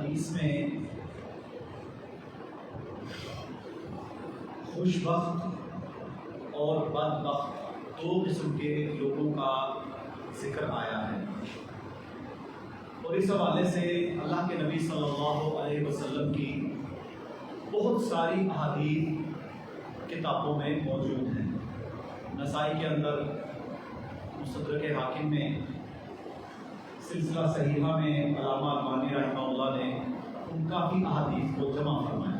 حدیث میں خوش بخت اور بدبخت دو قسم کے لوگوں کا ذکر آیا ہے، اور اس حوالے سے اللہ کے نبی صلی اللہ علیہ وسلم کی بہت ساری احادیث کتابوں میں موجود ہیں۔ نسائی کے اندر، مستدرک حاکم میں، سلسلہ صحیحہ میں علامہ البانی رحمہ اللہ نے ان کافی احادیث کو جمع فرمایا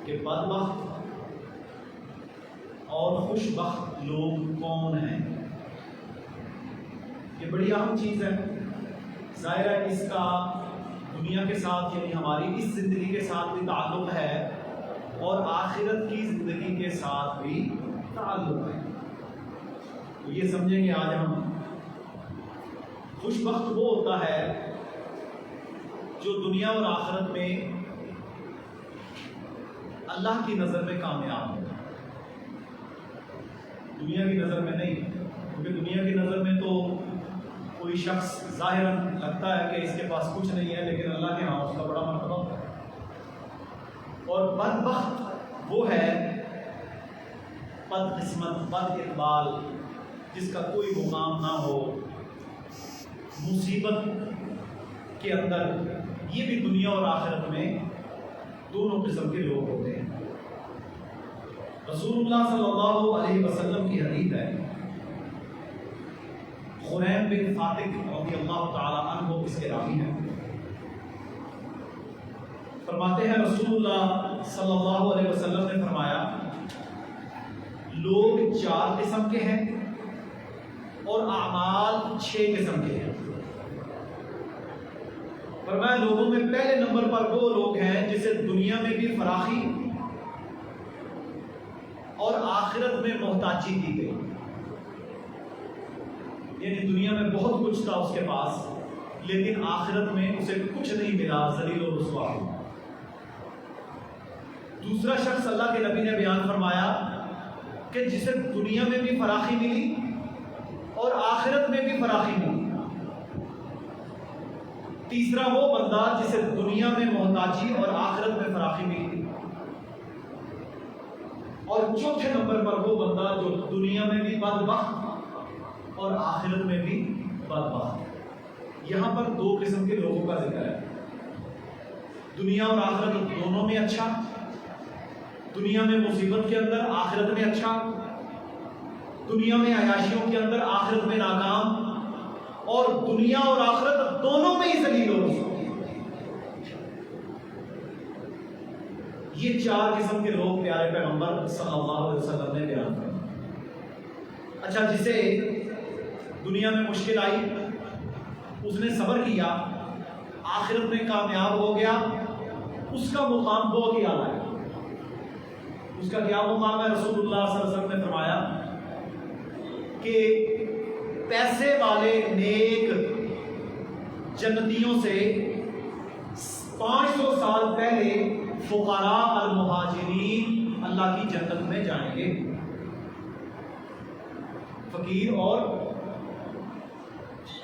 کہ بدبخت اور خوش بخت لوگ کون ہیں۔ یہ بڑی اہم چیز ہے۔ ظاہر ہے اس کا دنیا کے ساتھ یعنی ہماری اس زندگی کے ساتھ بھی تعلق ہے اور آخرت کی زندگی کے ساتھ بھی تعلق ہے۔ تو یہ سمجھیں گے آج ہم خوش بخت وہ ہوتا ہے جو دنیا اور آخرت میں اللہ کی نظر میں کامیاب ہوتا ہے، دنیا کی نظر میں نہیں، کیونکہ دنیا کی نظر میں تو کوئی شخص ظاہراً لگتا ہے کہ اس کے پاس کچھ نہیں ہے، لیکن اللہ کے ہاں اس کا بڑا مرتبہ ہوتا ہے۔ اور بدبخت وہ ہے بد قسمت، بد اقبال، جس کا کوئی مقام نہ ہو، مصیبت کے اندر۔ یہ بھی دنیا اور آخرت میں دونوں قسم کے لوگ ہوتے ہیں۔ رسول اللہ صلی اللہ علیہ وسلم کی حدیث ہے، خریم بن فاتق رضی اللہ تعالی عنہ اس کے راوی ہیں، فرماتے ہیں رسول اللہ صلی اللہ علیہ وسلم نے فرمایا لوگ 4 قسم کے ہیں اور اعمال 6 قسم کے ہیں۔ فرمایا لوگوں میں پہلے نمبر پر وہ لوگ ہیں جسے دنیا میں بھی فراخی اور آخرت میں محتاجی دی گئی، یعنی دنیا میں بہت کچھ تھا اس کے پاس، لیکن آخرت میں اسے کچھ نہیں ملا، ذلیل و رسوا ہوا۔ دوسرا شخص اللہ کے نبی نے بیان فرمایا کہ جسے دنیا میں بھی فراخی ملی اور آخرت میں بھی فراخی ملی۔ تیسرا وہ بندہ جسے دنیا میں محتاجی اور آخرت میں فراخی ملی، اور چوتھے نمبر پر وہ بندہ جو دنیا میں بھی بدبخت اور آخرت میں بھی بدبخت۔ یہاں پر 2 قسم کے لوگوں کا ذکر ہے، دنیا اور آخرت دونوں میں اچھا، دنیا میں مصیبت کے اندر، آخرت میں اچھا، دنیا میں عیاشیوں کے اندر، آخرت میں ناکام، اور دنیا اور آخرت دونوں میں ہی ذلیل و رسوا۔ یہ 4 قسم کے لوگ پیارے پیغمبر صلی اللہ علیہ وسلم نے بیان کیا۔ اچھا، جسے دنیا میں مشکل آئی اس نے صبر کیا، آخرت میں کامیاب ہو گیا، اس کا مقام بہت ہی اعلیٰ ہے۔ اس کا کیا مقام ہے؟ رسول اللہ صلی اللہ علیہ وسلم نے فرمایا کہ پیسے والے نیک جنتیوں سے 500 سال پہلے فقراء المہاجرین اللہ کی جنت میں جائیں گے۔ فقیر اور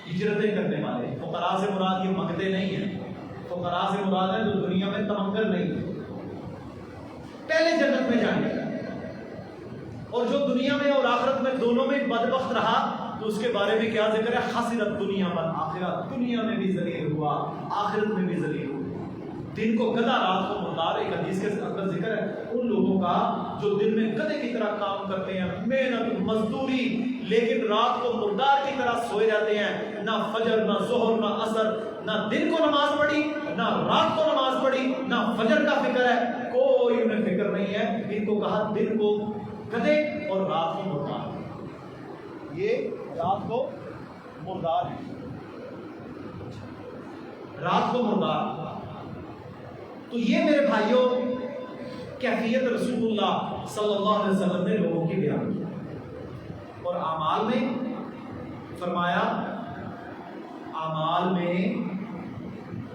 ہجرتیں کرنے والے، فقراء سے مراد یہ منگتے نہیں ہیں، فقراء سے مراد ہے جو دنیا میں تمنگر نہیں ہے، پہلے جنت میں جائیں گے۔ اور جو دنیا میں اور آخرت میں دونوں میں بدبخت رہا تو اس کے بارے میں کیا ذکر ہے؟ خسرت دنیا والآخرت، دنیا میں بھی ذلیل ہوا، آخرت میں بھی ذلیل ہوا۔ دن کو گدھا رات کو مردار، ایک حدیث کے اندر ذکر ہے ان لوگوں کا جو دن میں گدھے کی طرح کام کرتے ہیں، محنت مزدوری، لیکن رات کو مردار کی طرح سوئے جاتے ہیں، نہ فجر نہ ظہر نہ عصر، نہ دن کو نماز پڑھی نہ رات کو نماز پڑھی، نہ فجر کا فکر ہے، کوئی انہیں فکر نہیں ہے۔ ان کو کہا دن کو گدھے اور رات کو مردار، یہ رات کو مردار ہے، رات کو مردار۔ تو یہ میرے بھائیوں کیفیت رسول اللہ صلی اللہ علیہ وسلم نے لوگوں کی بیان کی، اور اعمال میں فرمایا اعمال میں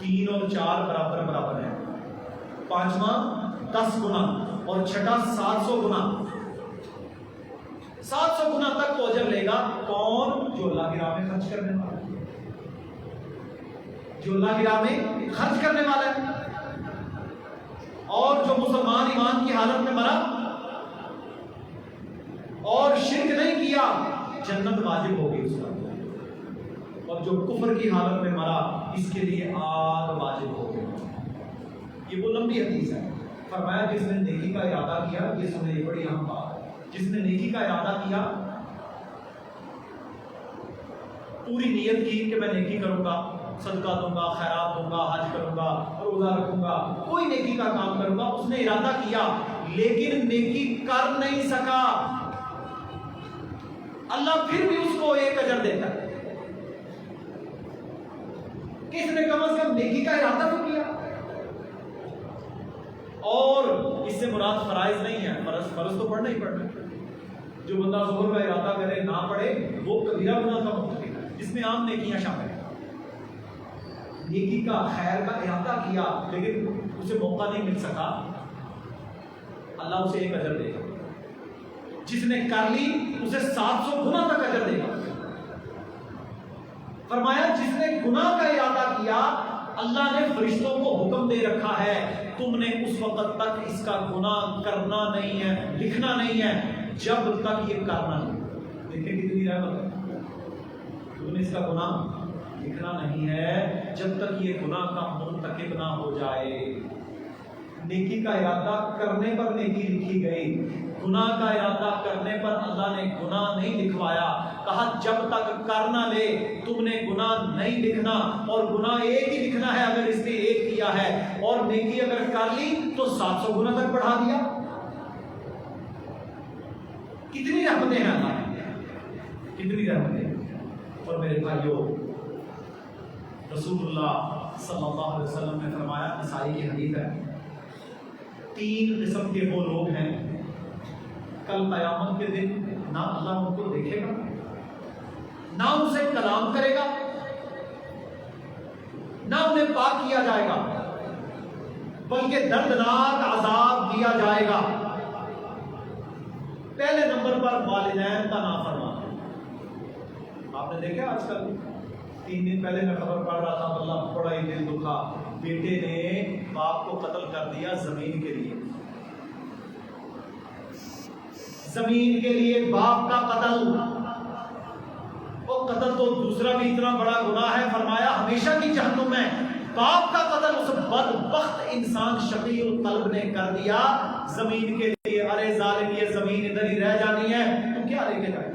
3 اور 4 برابر برابر ہیں، 5واں 10 گنا اور 6واں 700 گنا، 700 گنا تک تو اجر لے گا کون؟ جو اللہ کی راہ میں خرچ کرنے والا۔ جو اللہ کی راہ میں خرچ کرنے والا ہے، اور جو مسلمان ایمان کی حالت میں مرا اور شرک نہیں کیا جنت واجب ہوگی اس پر، اور جو کفر کی حالت میں مرا اس کے لیے آگ واجب ہوگی۔ یہ وہ لمبی حدیث ہے۔ فرمایا جس نے نیکی کا ارادہ کیا، یہ سنیں یہ بڑی اہم بات ہے، جس نے نیکی کا ارادہ کیا، پوری نیت کی کہ میں نیکی کروں گا، صدقہ دوں گا، خیرات دوں گا، حج کروں گا، روزہ رکھوں گا، کوئی نیکی کا کام کروں گا، اس نے ارادہ کیا لیکن نیکی کر نہیں سکا، اللہ پھر بھی اس کو ایک اجر دیتا ہے کہ اس نے کم از کم نیکی کا ارادہ تو کیا۔ اور اس سے مراد فرائض نہیں ہے، فرض تو پڑھنا ہی پڑھنا۔ جو بندہ ظہر کا ارادہ کرے نہ پڑھے وہ کبیرہ گناہ کا مرتکب ہے، جس میں عام نیکیاں شامل ہیں۔ نیکی کا خیر کا ارادہ کیا لیکن اسے موقع نہیں مل سکا، اللہ اسے ایک اجر دے گا، جس نے کر لی اسے 700 گنا تک اجر دے گا۔ فرمایا جس نے گناہ کا ارادہ کیا اللہ نے فرشتوں کو حکم دے رکھا ہے تم نے اس وقت تک اس کا گناہ کرنا نہیں ہے، لکھنا نہیں ہے جب تک یہ کرنا نہیں۔ دیکھیں کتنی رحمت ہے، تم نے اس کا گناہ لکھنا نہیں ہے جب تک یہ گناہ کا مرتکب نہ ہو جائے۔ نیکی کا ارادہ کرنے پر نیکی لکھی گئی، گناہ کا ارادہ کرنے پر اللہ نے گناہ نہیں لکھوایا، کہا جب تک کر نہ لے تم نے گناہ نہیں لکھنا، اور گناہ ایک ہی لکھنا ہے اگر اس نے ایک کیا ہے، اور نیکی اگر کر لی تو 700 گنا تک بڑھا دیا۔ کتنی رحمتیں ہیں اللہ نے، کتنی رحمتیں۔ اور میرے بھائیوں رسول اللہ صلی اللہ علیہ وسلم نے فرمایا، نسائی کی حدیث ہے، 3 قسم کے وہ لوگ ہیں کل قیامت کے دن نہ اللہ ان کو دیکھے گا، نہ ان سے کلام کرے گا، نہ انہیں پاک کیا جائے گا، بلکہ دردناک عذاب دیا جائے گا۔ پہلے نمبر پر والدین کا نافرمان۔ آپ نے دیکھا آج کل 3 دن پہلے میں خبر پڑھ رہا تھا، اللہ بڑا ہی دل دکھا، بیٹے نے باپ کو قتل کر دیا زمین کے لیے، زمین کے لیے باپ کا قتل۔ وہ قتل تو دوسرا بھی اتنا بڑا گناہ ہے، فرمایا ہمیشہ کی جہنم میں۔ باپ کا قتل اس بدبخت انسان شقی القلب نے کر دیا زمین کے لیے۔ ارے ظالم یہ زمین ادھر ہی رہ جانی ہے، تو کیا لے کے جائے؟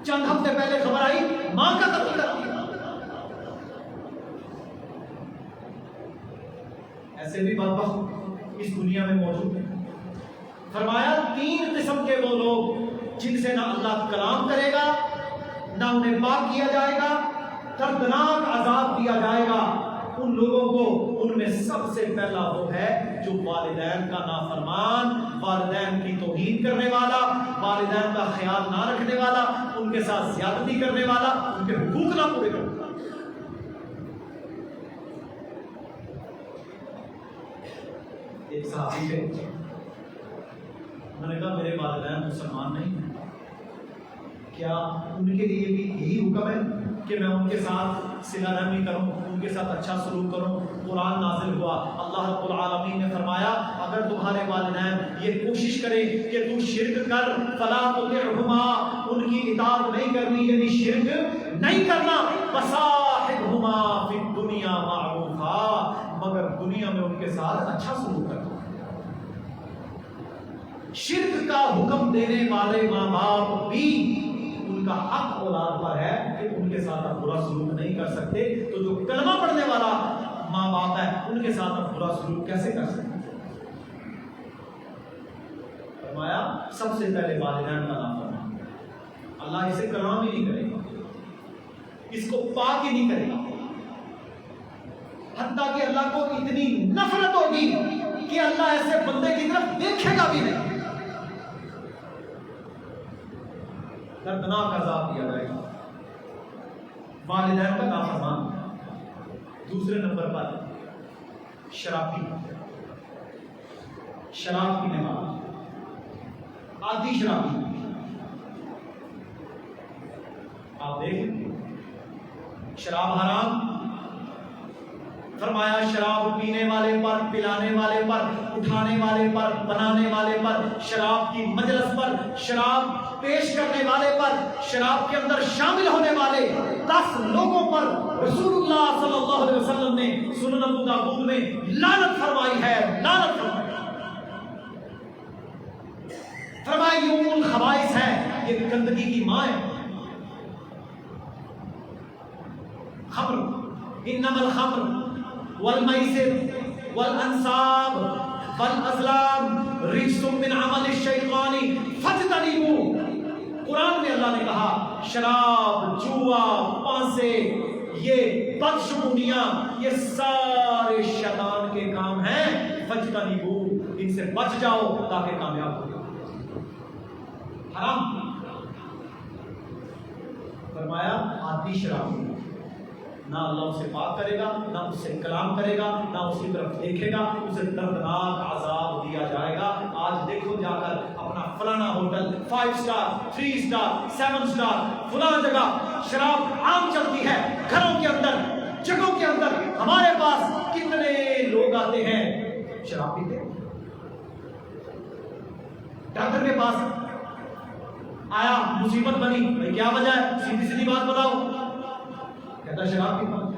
چند ہفتے پہلے خبر آئی ماں کا قتل کر دیا۔ ایسے بھی بدبخت اس دنیا میں موجود ہیں۔ فرمایا 3 قسم کے وہ لوگ جن سے نہ اللہ کلام کرے گا، نہ انہیں پاک کیا جائے گا، دردناک عذاب دیا جائے گا ان لوگوں کو۔ ان میں سب سے پہلا وہ ہے جو والدین کا نافرمان، والدین کی توہین کرنے والا، والدین کا خیال نہ رکھنے والا، ان کے ساتھ زیادتی کرنے والا، ان کے حقوق نہ پورے کرنے والا۔ ایک صحابی تھے، انہوں نے کہا میرے والدین مسلمان نہیں ہیں، کیا ان کے لیے بھی یہی حکم ہے کہ میں ان کے ساتھ صلہ رحمی کروں، ان کے ساتھ اچھا سلوک کروں؟ قرآن نازل ہوا، اللہ رب العالمین نے فرمایا اگر تمہارے والدین یہ کوشش کریں کہ تم شرک کر فلا تطعهما، ان کی اطاعت نہیں کرنی یعنی شرک نہیں کرنا، وصاحبهما فی الدنیا معروفا، مگر دنیا میں ان کے ساتھ اچھا سلوک کرنا۔ شرک کا حکم دینے والے ماں باپ بھی ان کا حق اولاد پر ہے کہ ان کے ساتھ آپ برا سلوک نہیں کر سکتے، تو جو کلمہ پڑھنے والا ماں باپ ہے ان کے ساتھ آپ برا سلوک کیسے کر سکتے؟ فرمایا سب سے پہلے والدین کا نام فرمایا، اللہ اسے کلام ہی نہیں کرے گا، اس کو پاک ہی نہیں کرے گا، حتیٰ کہ اللہ کو اتنی نفرت ہوگی کہ اللہ ایسے بندے کی طرف دیکھے گا بھی نہیں، دردناک عذاب دیا جائے گا۔ والدین کا نافرمان۔ دوسرے نمبر پر شرابی، شراب پینے والا، عادی شرابی۔ آپ دیکھیں شراب حرام، فرمایا شراب پینے والے پر، پلانے والے پر، اٹھانے والے پر، بنانے والے پر، شراب کی مجلس پر، شراب پیش کرنے والے پر، شراب کے اندر شامل ہونے والے 10 لوگوں پر رسول اللہ صلی اللہ علیہ وسلم نے سنن ابو داؤد میں لعنت فرمائی ہے، لعنت فرمائی ہے۔ فرمایا یہ ام الخبائث ہے، یہ گندگی کی ماں ہے۔ خمر، انما الخمر والمیسر والانصاب والازلام رجس من عمل الشیطان فاجتنبوہ۔ قرآن میں اللہ نے کہا شراب، جوا، پانسے، یہ بدشگونیاں، یہ سارے شیطان کے کام ہیں، فاجتنبوہ، ان سے بچ جاؤ تاکہ کامیاب ہو۔ حرام فرمایا آتی شراب، نہ اللہ اسے پاک کرے گا، نہ اس سے کلام کرے گا، نہ اس کی طرف دیکھے گا، اسے دردناک عذاب دیا جائے گا۔ آج دیکھو جا کر اپنا فلانا ہوٹل 5 سٹار، 3 سٹار، 7 سٹار، فلاں جگہ شراب عام چلتی ہے، گھروں کے اندر، جگہوں کے اندر۔ ہمارے پاس کتنے لوگ آتے ہیں شراب پیتے ہیں۔ ڈاکٹر کے پاس آیا، مصیبت بنی، بھائی کیا وجہ ہے؟ سیدھی سیدھی بات بتاؤ، کہتا شراب کی بات۔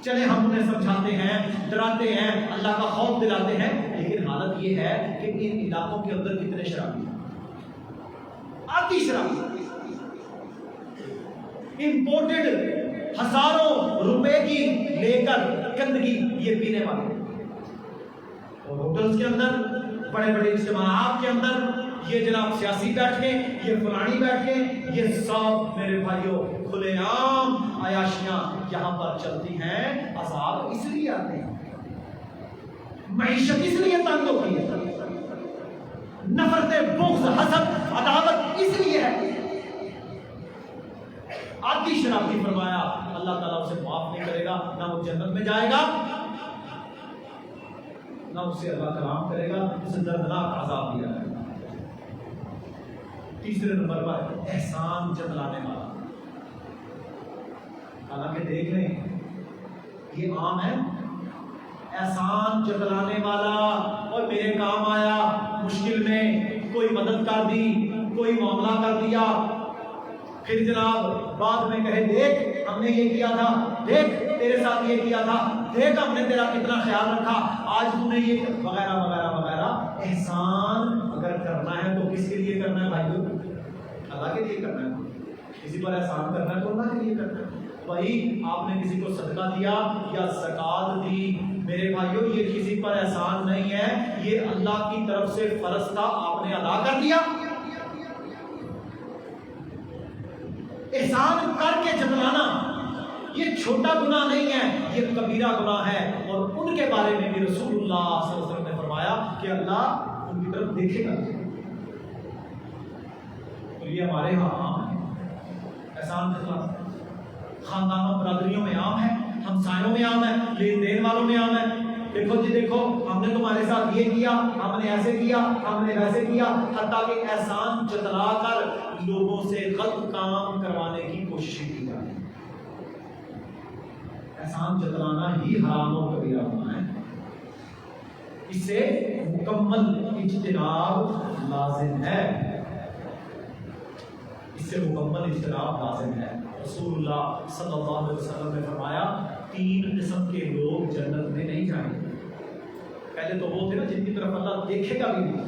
چلے ہم انہیں سمجھاتے ہیں، ڈراتے ہیں، اللہ کا خوف دلاتے ہیں، لیکن حالت یہ ہے کہ ان علاقوں کے اندر کتنے شرابی ہیں، آتی شرابی، امپورٹڈ، ہزاروں روپے کی لے کر گندگی یہ پینے والے۔ اور ہوٹلز کے اندر، بڑے بڑے اجتماعات کے اندر یہ جناب سیاسی بیٹھ کے، یہ فلانی بیٹھ کے، یہ سب میرے بھائیوں کھلے عام عیاشیاں یہاں پر چلتی ہیں۔ عذاب اس لیے آتے ہیں، معیشت اس لیے تنگ ہوتی ہے، نفرت، بغض، حسد، عداوت اس لیے ہے۔ آتی شرابی فرمایا اللہ تعالیٰ اسے معاف نہیں کرے گا، نہ وہ جنت میں جائے گا، نہ اسے اللہ کلام کرے گا، اسے دردناک عذاب دیا جائے گا۔ تیسرے نمبر پر احسان جتلانے والا۔ حالانکہ دیکھ لیں یہ عام ہے، احسان جتلانے والا، اور میرے کام آیا، مشکل میں کوئی مدد کر دی، کوئی معاملہ کر دیا، پھر جناب بعد میں کہے دیکھ ہم نے یہ کیا تھا، دیکھ تیرے ساتھ یہ کیا تھا، دیکھ ہم نے تیرا کتنا خیال رکھا، آج تم نے یہ وغیرہ وغیرہ وغیرہ۔ احسان اگر کرنا ہے تو کس کے لیے کرنا ہے بھائیو؟ اللہ کے لیے کرنا ہے۔ کسی پر احسان کرنا ہے تو اللہ کے لیے کرنا ہے۔ وہی آپ نے کسی کو صدقہ دیا یا زکات دی، میرے بھائیو یہ کسی پر احسان نہیں ہے، یہ اللہ کی طرف سے فرض تھا، آپ نے ادا کر دیا۔ احسان کر کے جتلانا یہ چھوٹا گناہ نہیں ہے، یہ کبیرہ گناہ ہے، اور ان کے بارے میں بھی رسول اللہ صلی اللہ علیہ وسلم نے فرمایا کہ اللہ ان کی طرف دیکھے گا۔ تو یہ ہمارے ہاں عام ہے، احسان جتلانا خاندانوں برادریوں میں عام ہے، ہمسایوں میں عام ہے، لین دین والوں میں عام ہے۔ دیکھو جی دیکھو ہم نے تمہارے ساتھ یہ کیا، ہم نے ایسے کیا، ہم نے ویسے کیا، حتیٰ کہ احسان جتلا کر لوگوں سے غلط کام کروانے کی کوشش کی جائے۔ احسان جتلانا ہی حرام و کبیرہ گناہ ہے، اس سے مکمل اجتناب لازم ہے، اس سے مکمل اجتناب لازم ہے۔ رسول اللہ صلی اللہ علیہ وسلم نے فرمایا 3 قسم کے لوگ جنت میں نہیں جائیں گے۔ پہلے تو وہ تھے نا جن کی طرف اللہ دیکھے گا بھی نہیں۔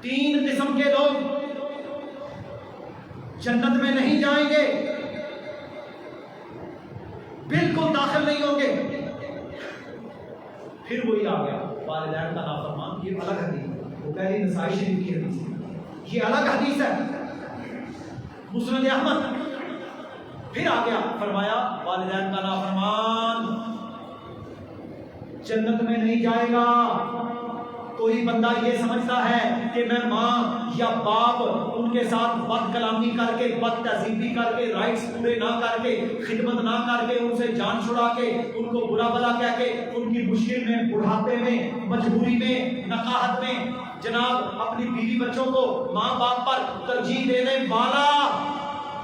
3 قسم کے لوگ جنت میں نہیں جائیں گے، بالکل داخل نہیں ہوں گے۔ پھر وہی آ گیا والدین کا نافرمان، یہ الگ حدیث ہے، وہ پہلی نسائی شریف کی حدیث ہے، یہ الگ حدیث ہے، مسند احمد۔ پھر آ گیا فرمایا والدین کا نافرمان جنت میں نہیں جائے گا۔ کوئی بندہ یہ سمجھتا ہے کہ میں ماں یا باپ ان کے ساتھ بد کلامی کر کے، بد تہذیبی کر کے، رائٹس پورے نہ کر کے، خدمت نہ کر کے، ان سے جان چھڑا کے، ان کو برا بھلا کہہ کے، ان کی مشکل میں، بڑھاپے میں، مجبوری میں، نقاہت میں جناب اپنی بیوی بچوں کو ماں باپ پر ترجیح دینے والا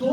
2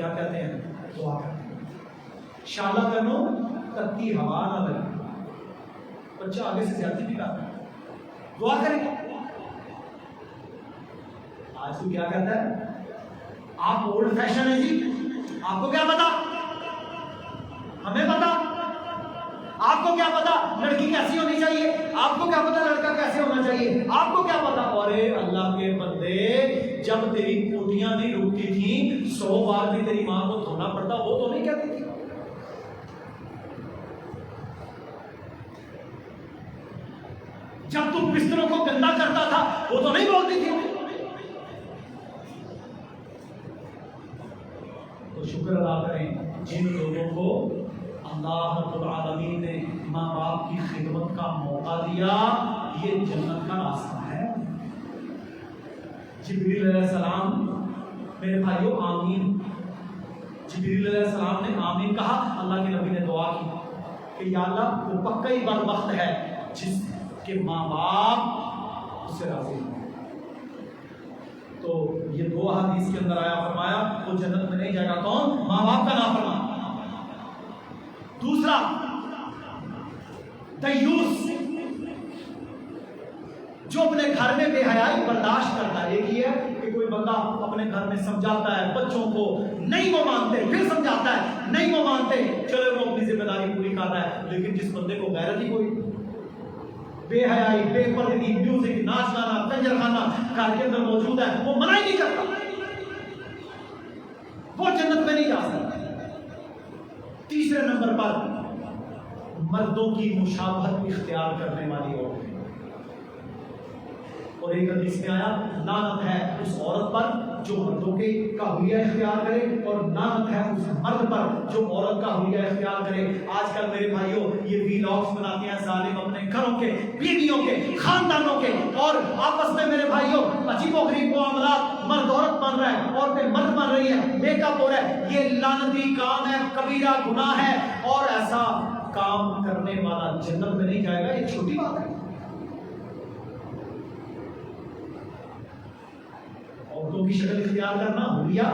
کیا کہتے ہیں؟ دعا کرتے ہیں. شالا کرنو تتی ہوا نہ لگے. بچہ آگے سے زیادتی بھی کرتا ہے. دعا کریں. آج تو کیا کہتا ہے؟ آپ اولڈ فیشن ہے جی. آپ کو کیا پتا؟ ہمیں پتا. آپ کو کیا پتا لڑکی کیسی ہونی چاہیے؟ آپ کو کیا پتا لڑکا کیسے ہونا چاہیے؟ آپ کو کیا پتا؟ اور اللہ کے بندے، جب تیری پوٹیاں نہیں رکتی تھیں 100 بار بھی تیری ماں کو دھونا پڑتا، وہ تو نہیں کہتی تھی. جب تم بستروں کو گندا کرتا تھا وہ تو نہیں بولتی تھی. تو شکر ادا کریں جن لوگوں کو اللہ رب العالمین نے ماں باپ کی خدمت کا موقع دیا. یہ جنت کا راستہ ہے. جبریل علیہ السلام، میرے بھائیو آمین. جبریل علیہ السلام نے آمین کہا. اللہ کے نبی نے دعا کی کہ یا اللہ وہ پکا ہی بدبخت ہے جس کے ماں باپ اس سے راضی ہیں. تو یہ 2 حدیث کے اندر آیا، فرمایا وہ جنت میں نہیں جائے گا. کون؟ ماں باپ کا نافرمان. دوسرا دیوس، جو اپنے گھر میں بے حیائی برداشت کرتا ہے. ایک یہ ہے کہ کوئی بندہ اپنے گھر میں سمجھاتا ہے بچوں کو، نہیں وہ مانتے، پھر سمجھاتا ہے نہیں وہ مانتے، چلو وہ اپنی ذمہ داری پوری کر رہا ہے. لیکن جس بندے کو غیرت ہی کوئی، بے حیائی، بے پردگی، میوزک، ناچ گانا، کنجر خانہ گھر کے اندر موجود ہے، وہ منع ہی نہیں کرتا، وہ جنت میں نہیں جا سکتا. تیسرے نمبر پر مردوں کی مشابہت اختیار کرنے والی عورتیں. اور ایک حدیث میں آیا لعنت ہے اس عورت پر جو مردوں کے کا حلیہ اختیار کرے، اور لعنت ہے اس مرد پر جو عورت کا حلیہ اختیار کرے. آج کل میرے بھائیوں یہ ویلاگز بناتے ہیں ظالم اپنے گھروں کے، بیویوں کے، خاندانوں کے، اور آپس میں میرے بھائیوں عجیب و غریب معاملات. مرد عورت بن رہا ہے، عورتیں مرد بن رہی ہیں، میک اپ ہو رہا ہے. یہ لعنتی کام ہے، کبیرہ گناہ ہے، اور ایسا کام کرنے والا جنت میں نہیں جائے گا. یہ چھوٹی بات ہے. عورتوں کی شکل اختیار کرنا حلیہ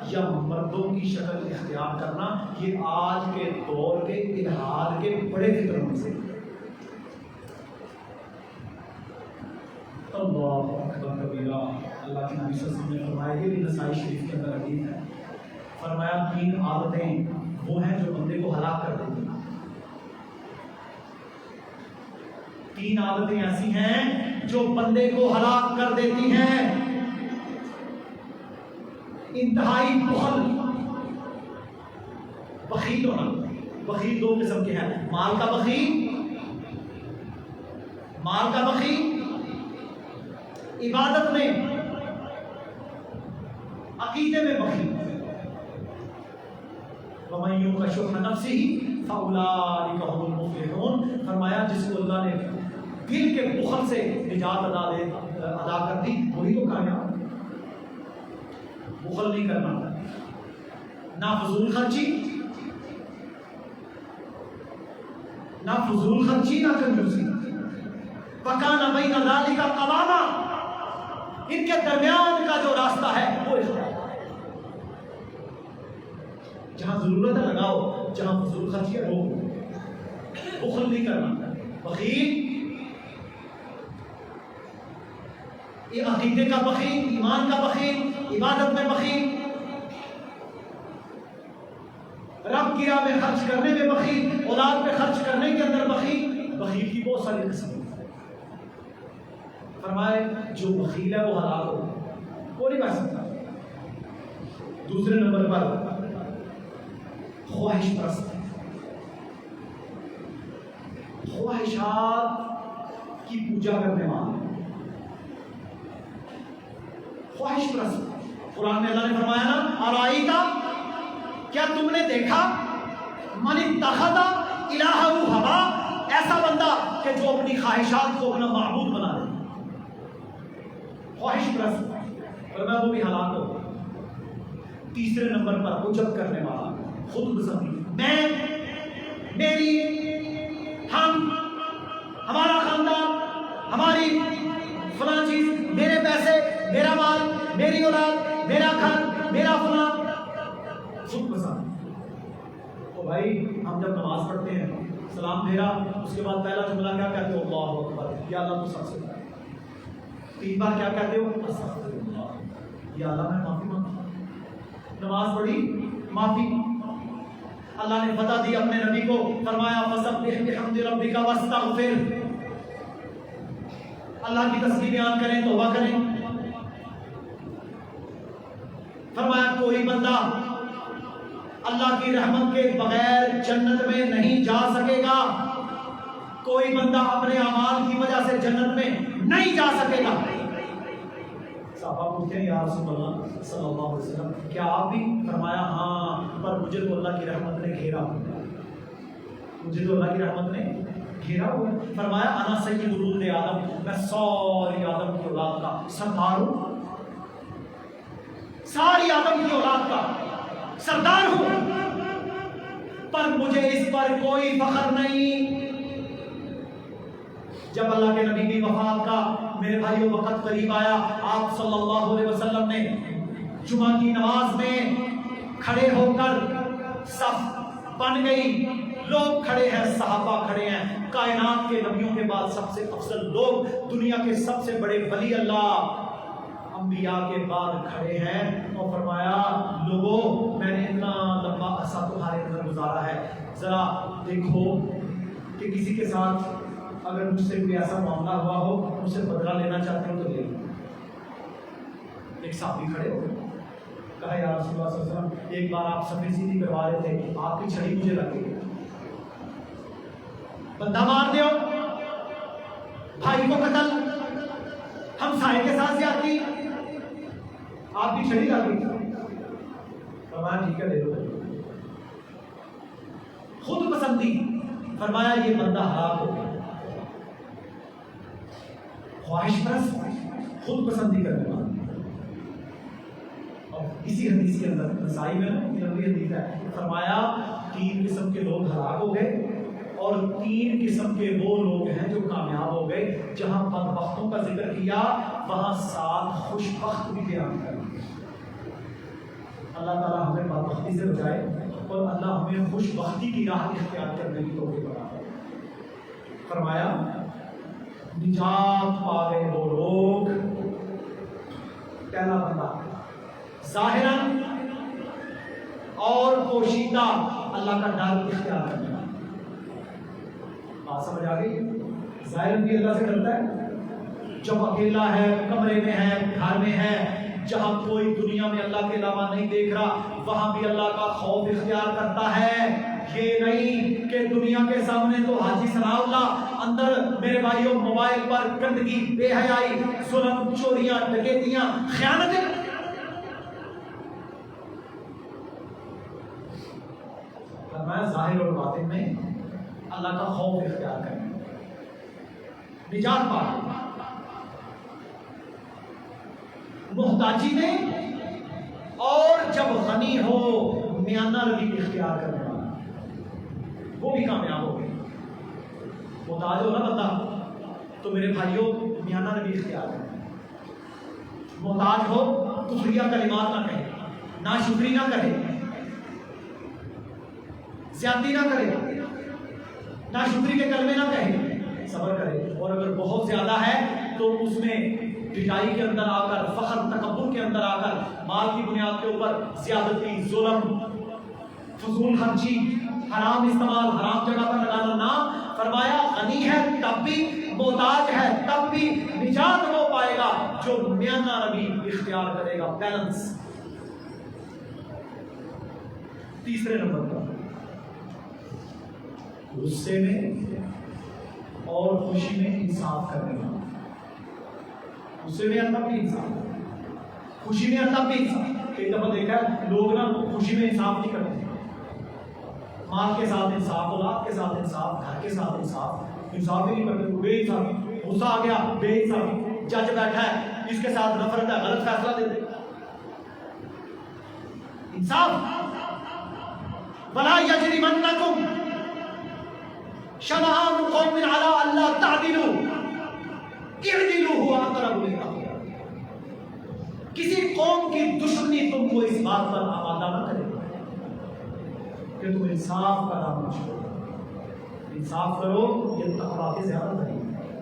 یا مردوں کی شکل اختیار کرنا، یہ آج کے دور کے الحاد کے بڑے فطروں میں سے. اللہ اکبر کبیرہ. اللہ کے نبی صلی اللہ علیہ وسلم نے فرمایا، یہ بھی نسائی شریف کے اندر حدیث ہے، فرمایا 3 عادتیں وہ ہیں جو بندے کو ہلاک کر دیتی ہیں. 3 عادتیں ایسی ہیں جو بندے کو ہلاک کر دیتی ہیں. انتہائی بخل، بخیل ہونا. بخیل 2 قسم کے ہیں، مال کا بخیل، مال کا بخیل، عبادت میں، عقیدے میں بخیل. وَمَن يُوقَ شُحَّ نَفْسِهِ فَأُولَٰئِكَ هُمُ الْمُفْلِحُونَ. فرمایا جس کو اللہ نے دل کے بخل سے نجات ادا کر دی وہی تو کامیاب. بخل نہیں کرنا، نہ فضول خرچی، نہ فضول خرچی، نہ کنجوسی. وَكَانَ بَيْنَ ذَلِكَ قَوَامًا. ان کے درمیان کا جو راستہ ہے وہ اختیار. جہاں ضرورت ہے لگاؤ، جہاں فضول خرچی ہے روکو. بخل نہیں کرنا. بخیل یہ عقیدے کا بخیل، ایمان کا بخیل، عبادت میں بخیل، رب کی راہ میں خرچ کرنے میں بخیل، اولاد پہ خرچ کرنے کے اندر بخیل. بخیل کی بہت ساری قسم ہیں. فرمائے جو بخیل ہے وہ ہلاک ہو، وہ نہیں بچ سکتا. دوسرے نمبر پر خواہش پرست، خواہشات کی پوجا کرنے والا، خواہش پرست. قرآن میں اللہ نے فرمایا نا، ارائیتا، کیا تم نے دیکھا، من اتخذ الہہ ہوا، ایسا بندہ کہ جو اپنی خواہشات کو اپنا معبود بنا دے. خواہش پرست، فرمایا وہ بھی ہلاک ہو. تیسرے نمبر پر عجب کرنے والا، خود بزنی. میں، میری، ہم، ہمارا خاندان، ہماری فلاں چیز، میرے پیسے، میرا مال، میری اولاد، میرا گھر، میرا فلاں. خود پسند. تو بھائی ہم جب نماز پڑھتے ہیں سلام پھیرا اس کے بعد پہلا جملہ کیا کہتے ہو؟ اللہ اکبر، یا اللہ تو سب سے بڑا ہے. 3 بار کیا کہتے ہو؟ استغفر اللہ، یا اللہ میں معافی مانگتا ہوں. نماز پڑھی معافی. اللہ نے فتح دی اپنے نبی کو، فرمایا فسبح بحمد ربک واستغفر. اللہ کی تسبیح بیان کریں، توبہ کریں. فرمایا کوئی بندہ اللہ کی رحمت کے بغیر جنت میں نہیں جا سکے گا، کوئی بندہ اپنے اعمال کی وجہ سے جنت میں نہیں جا سکے گا. صحابہ پوچھتے ہیں یا رسول اللہ صلی اللہ علیہ وسلم کیا آپ بھی؟ فرمایا ہاں، پر مجھے تو اللہ کی رحمت نے گھیرا ہوا ہے، مجھے تو اللہ کی رحمت نے گھیرا ہوا ہے. فرمایا انا سید ولود آدم، میں ساری آدم کی اولاد کا سردار ہوں، ساری آدم کی اولاد کا سردار ہوں، پر مجھے اس پر کوئی فخر نہیں. جب اللہ کے نبی کی وفات کا میرے بھائیوں وقت قریب آیا، آپ صلی اللہ علیہ وسلم نے جمعہ کی نماز میں کھڑے ہو کر صف بن گئی، لوگ کھڑے ہیں، صحابہ کھڑے ہیں، کائنات کے نبیوں کے بعد سب سے افضل لوگ، دنیا کے سب سے بڑے ولی اللہ انبیاء کے بعد کھڑے ہیں. اور فرمایا لوگوں میں نے اتنا لمبا عرصہ تمہارے اندر گزارا ہے، ذرا دیکھو کہ کسی کے ساتھ اگر مجھ سے کوئی ایسا معاملہ ہوا ہو، مجھ سے بدلہ لینا چاہتے ہو تو لے لو. ایک صحابی کھڑے ہو، کہا یا رسول اللہ صلی اللہ علیہ وسلم ایک بار آپ صفیں سیدھی کروا رہے تھے، آپ کی چھڑی مجھے لگ گئی، بندہ مار دیو، بھائی کو قتل، ہمسائے کے ساتھ زیادتی، آپ کی چھڑی لگ گئی. فرمایا ٹھیک ہے لے لو. خود پسندی، فرمایا یہ بندہ ہلاک ہو گیا. خواہش پرست، خود پسندی کرنے والا. اور اسی حدیث کے اندر نسائی میں لمبی حدیث ہے، فرمایا 3 قسم کے لوگ ہلاک ہو گئے اور 3 قسم کے وہ لوگ ہیں جو کامیاب ہو گئے. جہاں بدبختوں کا ذکر کیا وہاں 7 خوش بخت بھی بیان کر. اللہ تعالیٰ ہمیں بدبختی سے بچائے اور اللہ ہمیں خوش بختی کی راہ اختیار کرنے کی توفیق عطا کرے. فرمایا نجات پا گئے وہ لوگ، پہلا بندہ ظاہراً اور پوشیدہ اللہ کا ڈر اختیار کرنے والا. بات سمجھ آ گئی؟ ظاہراً بھی اللہ سے ڈرتا ہے، جب اکیلا ہے، کمرے میں ہے، گھر میں ہے، جہاں کوئی دنیا میں اللہ کے علاوہ نہیں دیکھ رہا، وہاں بھی اللہ کا خوف اختیار کرتا ہے. یہ نہیں کہ دنیا کے سامنے تو حاجی ثناء اللہ، اندر میرے بھائیوں موبائل پر گندگی، بے حیائی، ظلم، چوریاں، ڈکیتیاں، خیانتیں. فرمایا ظاہر اور باطن میں اللہ کا خوف اختیار کریں، نجات پا. محتاجی میں اور جب غنی ہو میانہ روی اختیار کرنے والا، وہ بھی کامیاب ہو گئے. محتاج ہو نا بندہ تو میرے بھائیوں میانہ روی اختیار کریں. محتاج ہو کفریہ کلمات نہ کہے، ناشکری نہ کرے، زیادتی نہ کرے، ناشکری کے کلمے نہ کہے، صبر کرے. اور اگر بہت زیادہ ہے تو اس میں بھٹائی کے اندر آ کر، فخر تکبر کے اندر آ کر، مال کی بنیاد کے اوپر زیادتی، ظلم، فضول خرچی، حرام استعمال، حرام جگہ پر لگانا نہ. فرمایا غنی ہے تب بھی، محتاج ہے تب بھی نجات وہ پائے گا جو میانہ روی اختیار کرے گا، بیلنس. تیسرے نمبر پر غصے میں اور خوشی میں انصاف کرنے والا. غصے میں اللہ بھی انصاف، خوشی میں اللہ بھی انصاف. ایک دفعہ دیکھا ہے لوگ نا خوشی میں انصاف نہیں کرتے، مال کے ساتھ انصاف، اولاد کے ساتھ انصاف، گھر کے ساتھ انصاف، انصاف ہی نہیں کرتے. بے انصافی، غصہ آ گیا بے انصافی، جج بیٹھا ہے اس کے ساتھ نفرت ہے، غلط فیصلہ دے دے. انصاف. وَلَا يَجْرِمَنَّكُمْ شَنَآنُ قَوْمٍ عَلَىٰ أَلَّا تَعْدِلُوا اعْدِلُوا هُوَ أَقْرَبُ لِلتَّقْوَىٰ. کسی قوم کی دشمنی تم کو اس بات پر آمادہ نہ کرے کہ تم انصاف کا دامن چھوڑو، انصاف کرو، یہ تقویٰ کے زیادہ ترین ہے۔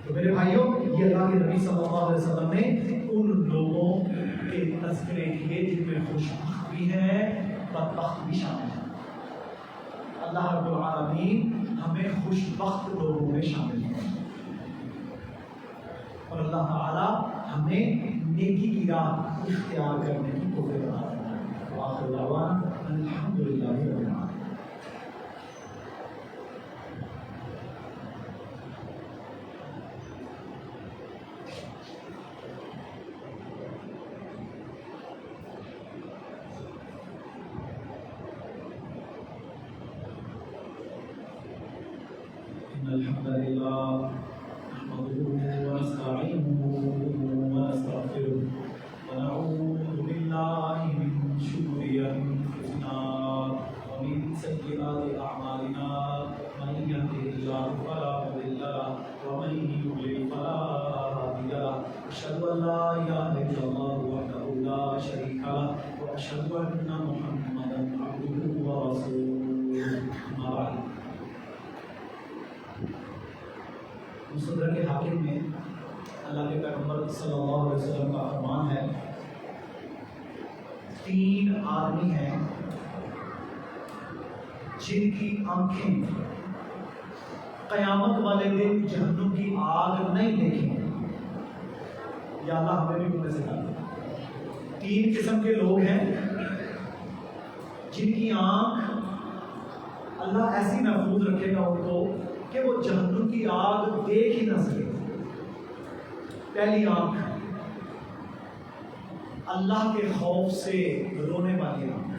تو میرے بھائیوں، یہ اللہ کے نبی صلی اللہ علیہ وسلم نے ان لوگوں کے تذکرے کیے جن میں خوشبخت بھی ہے، بدبخت بھی شامل ہے۔ اللہ رب العالمین ہمیں خوشبخت لوگوں میں شامل ہے، اور اللہ تعالی ہمیں نیکی کی راہ اختیار کرنے کی توفیق عطا فرمائے۔ وآخر دعوانا الحمدللہ رب العالمین۔ الحمد لله نحمده ونستعينه ونستغفره ونعوذ بالله من شرور انفسنا ومن سيئات اعمالنا، من يهده الله فلا مضل له ومن يضلل فلا هادي له، اشهد ان لا اله الا الله وحده لا شريك له واشهد ان محمدا عبده ورسوله، اما بعد۔ مصدر کے حاکم میں اللہ کے پیغمبر صلی اللہ علیہ وسلم کا فرمان ہے، 3 آدمی ہیں جن کی آنکھیں قیامت والے دن جہنم کی آگ نہیں دیکھیں گے، یا اللہ ہمیں بھی ان میں سے ڈالے۔ 3 قسم کے لوگ ہیں جن کی آنکھ اللہ ایسی محفوظ رکھے گا ان کو کہ وہ جہنم کی آگ دیکھ ہی نہ سکے۔ پہلی آنکھ اللہ کے خوف سے رونے والی آنکھ،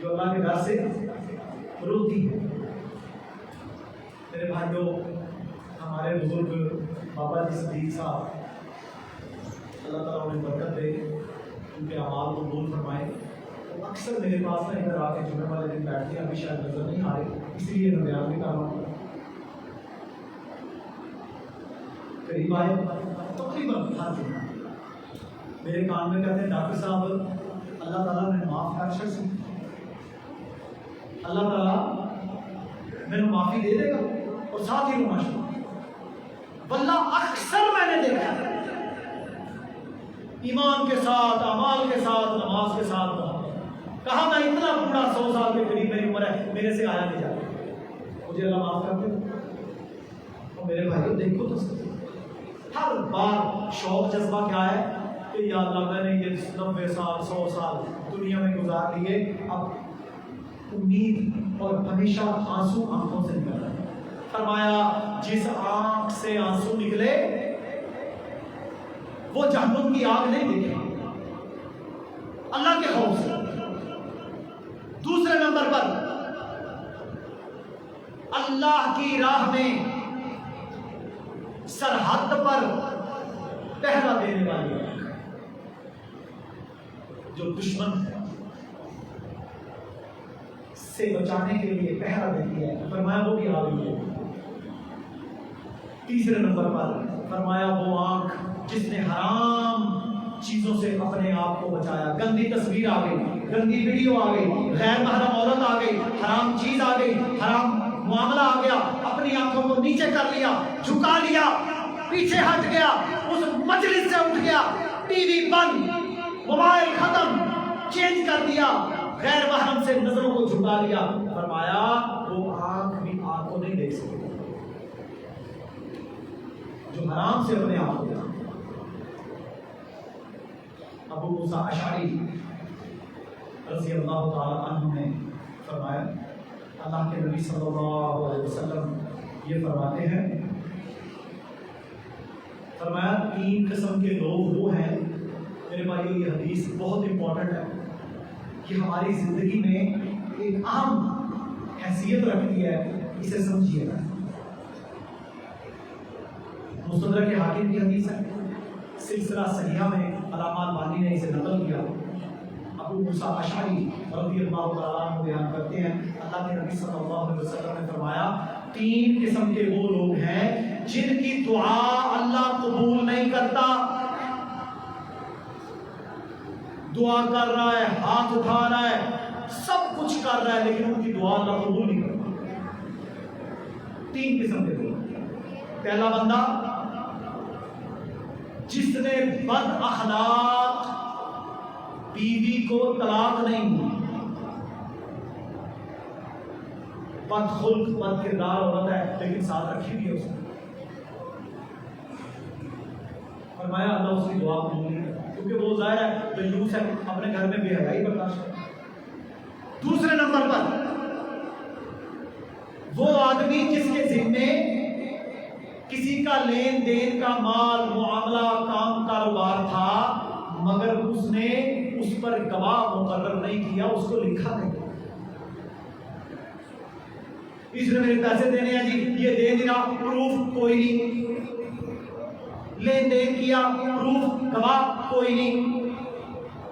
جو اللہ کے ڈر سے روتی ہے۔ میرے بھائیوں، ہمارے بزرگ بابا جی صدیق صاحب، اللہ تعالیٰ انہیں برکت دے، ان کے اعمال کو قبول فرمائے، اکثر میرے پاس نا ادھر آ کے جمعے والے دن بیٹھتے ہیں، ابھی شاید نظر نہیں آ رہے، اس لیے میں بیان نہیں کر رہا ہوں۔ قریب آئے تقریباً ہر جمعہ میرے کان میں کہتے ہیں، ڈاکٹر صاحب اللہ تعالیٰ نے معاف فریکچر سے، اللہ تعالیٰ میں نے معافی دے دے گا، اور ساتھ ہی رونا شروع۔ واللہ اکثر میں نے دیکھا ایمان کے ساتھ، اعمال کے ساتھ، نماز کے ساتھ کہا میں اتنا بوڑھا 100 سال کے قریب میری عمر ہے، میرے سے آیا نہیں جاتا، مجھے اللہ معاف کر دے۔ اور میرے بھائیوں دیکھو تو ہر بار شوق جذبہ کیا ہے کہ یا اللہ میں نے یہ 90 سال 100 سال دنیا میں گزار لیے، اب امید اور ہمیشہ آنسو آنکھوں سے نکل رہا ہے۔ فرمایا جس آنکھ سے آنسو نکلے وہ جہنم کی آگ نہیں دیکھے اللہ کے خوف سے۔ دوسرے نمبر پر اللہ کی راہ میں سرحد پر پہرا دینے والی آنکھ، جو دشمن سے بچانے کے لیے پہرا دیتی ہے، فرمایا وہ بھی آ گئی ہے۔ تیسرے نمبر پر فرمایا وہ آنکھ جس نے حرام چیزوں سے اپنے آپ کو بچایا، گندی تصویر آ گئی، گندی ویڈیو آ گئی، غیر محرم عورت آ گئی، حرام چیز آ گئی، حرام معاملہ آ گیا، اپنی آنکھوں کو نیچے کر لیا، جھکا لیا، پیچھے ہٹ گیا، اس مجلس سے اٹھ گیا، ٹی وی بند، موبائل ختم، چینج کر دیا، غیر محرم سے نظروں کو جھکا لیا۔ فرمایا وہ آنکھ بھی آنکھ کو نہیں دیکھ سکتی جو حرام سے اپنے آپ کو دیکھا۔ ابو موسیٰ اشعری رضی اللہ تعالیٰ عنہ نے فرمایا، اللہ کے نبی صلی اللہ علیہ وسلم یہ فرماتے ہیں، فرمایا 3 قسم کے لوگ وہ ہیں۔ میرے بھائیو یہ حدیث بہت امپورٹنٹ ہے، یہ ہماری زندگی میں ایک اہم حیثیت رکھتی ہے، اسے سمجھیے گا۔ مستدرک حاکم کی حدیث ہے، سلسلہ صحیحہ میں علامہ البانی نے اسے نقل کیا۔ ابو موسیٰ اشعری رضی اللہ تعالیٰ عنہ بیان کرتے ہیں، اللہ کے نبی صلی اللہ علیہ وسلم نے فرمایا 3 قسم کے وہ لوگ ہیں جن کی دعا اللہ قبول نہیں کرتا۔ دعا کر رہا ہے، ہاتھ اٹھا رہا ہے، سب کچھ کر رہا ہے، لیکن ان کی دعا اللہ قبول نہیں کرتا۔ 3 قسم کے لوگ۔ پہلا بندہ جس نے بد اخلاق بیوی کو طلاق نہیں دی، بد خلق بد کردار عورت ہے لیکن ساتھ رکھی بھی ہے اس نے، فرمایا اللہ اس کی دعا قبول نہیں کرتا، کیونکہ وہ ظاہر ہے دیوس ہے، اپنے گھر میں بے حیائی برداشت کرتا۔ دوسرے نمبر پر وہ آدمی جس کے ذمے کسی کا لین دین کا مال معاملہ کام کاروبار تھا، مگر اس نے اس پر گواہ مقرر نہیں کیا، اس کو لکھا نہیں، اس نے میرے پیسے دینے ہیں جی، یہ دے دیا، پروف کوئی نہیں، لین دین کیا پروف گواہ کوئی نہیں،